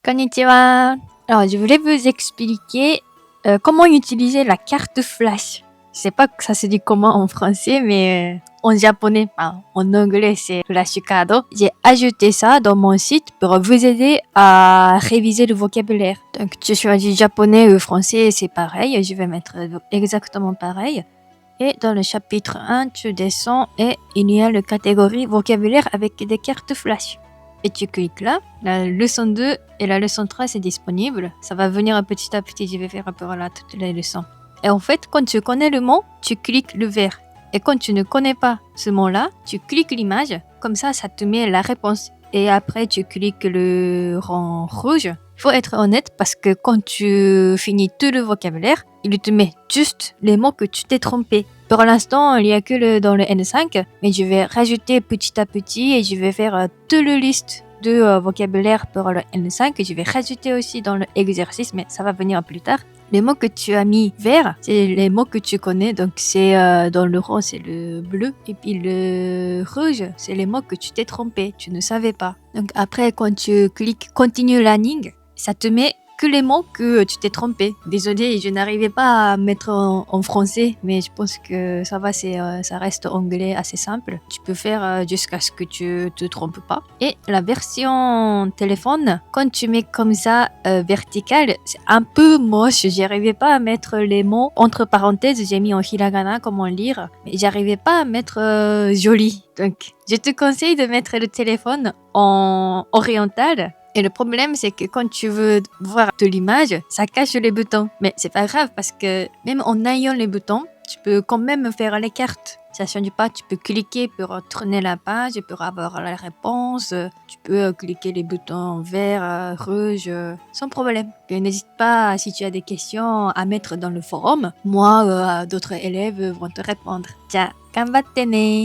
Konnichiwa. Alors, je voulais vous expliquer comment utiliser la carte flash. Je sais pas que ça se dit comment en français, mais en japonais, en anglais, c'est flashcard. J'ai ajouté ça dans mon site pour vous aider à réviser le vocabulaire. Donc, tu choisis japonais ou français, c'est pareil. Je vais mettre exactement pareil. Et dans le chapitre 1, tu descends et il y a la catégorie vocabulaire avec des cartes flash. Et tu cliques là, la leçon 2 et la leçon 3 c'est disponible. Ça va venir petit à petit, je vais faire pour là toutes les leçons. Et en fait, quand tu connais le mot, tu cliques le vert. Et quand tu ne connais pas ce mot-là, tu cliques l'image, comme ça te met la réponse. Et après, tu cliques le rang rouge. Il faut être honnête parce que quand tu finis tout le vocabulaire, il te met juste les mots que tu t'es trompé. Pour l'instant, il n'y a que dans le N5, mais je vais rajouter petit à petit et je vais faire toute la liste de vocabulaire pour le N5. Je vais rajouter aussi dans l'exercice, mais ça va venir plus tard. Les mots que tu as mis vert, c'est les mots que tu connais. Donc, c'est dans le rond, c'est le bleu. Et puis le rouge, c'est les mots que tu t'es trompé. Tu ne savais pas. Donc, après, quand tu cliques Continue Learning, ça te met que les mots que tu t'es trompé. Désolée, je n'arrivais pas à mettre en français, mais je pense que ça va, ça reste anglais assez simple. Tu peux faire jusqu'à ce que tu te trompes pas. Et la version téléphone, quand tu mets comme ça vertical, c'est un peu moche. J'arrivais pas à mettre les mots entre parenthèses. J'ai mis en hiragana comment lire, mais j'arrivais pas à mettre joli. Donc, je te conseille de mettre le téléphone en oriental. Et le problème, c'est que quand tu veux voir de l'image, ça cache les boutons. Mais c'est pas grave parce que même en ayant les boutons, tu peux quand même faire les cartes. Ça change pas, tu peux cliquer pour tourner la page, pour avoir la réponse. Tu peux cliquer les boutons vert, rouge, sans problème. Et n'hésite pas, si tu as des questions, à mettre dans le forum. Moi, d'autres élèves vont te répondre. Ciao, ganbatte ne!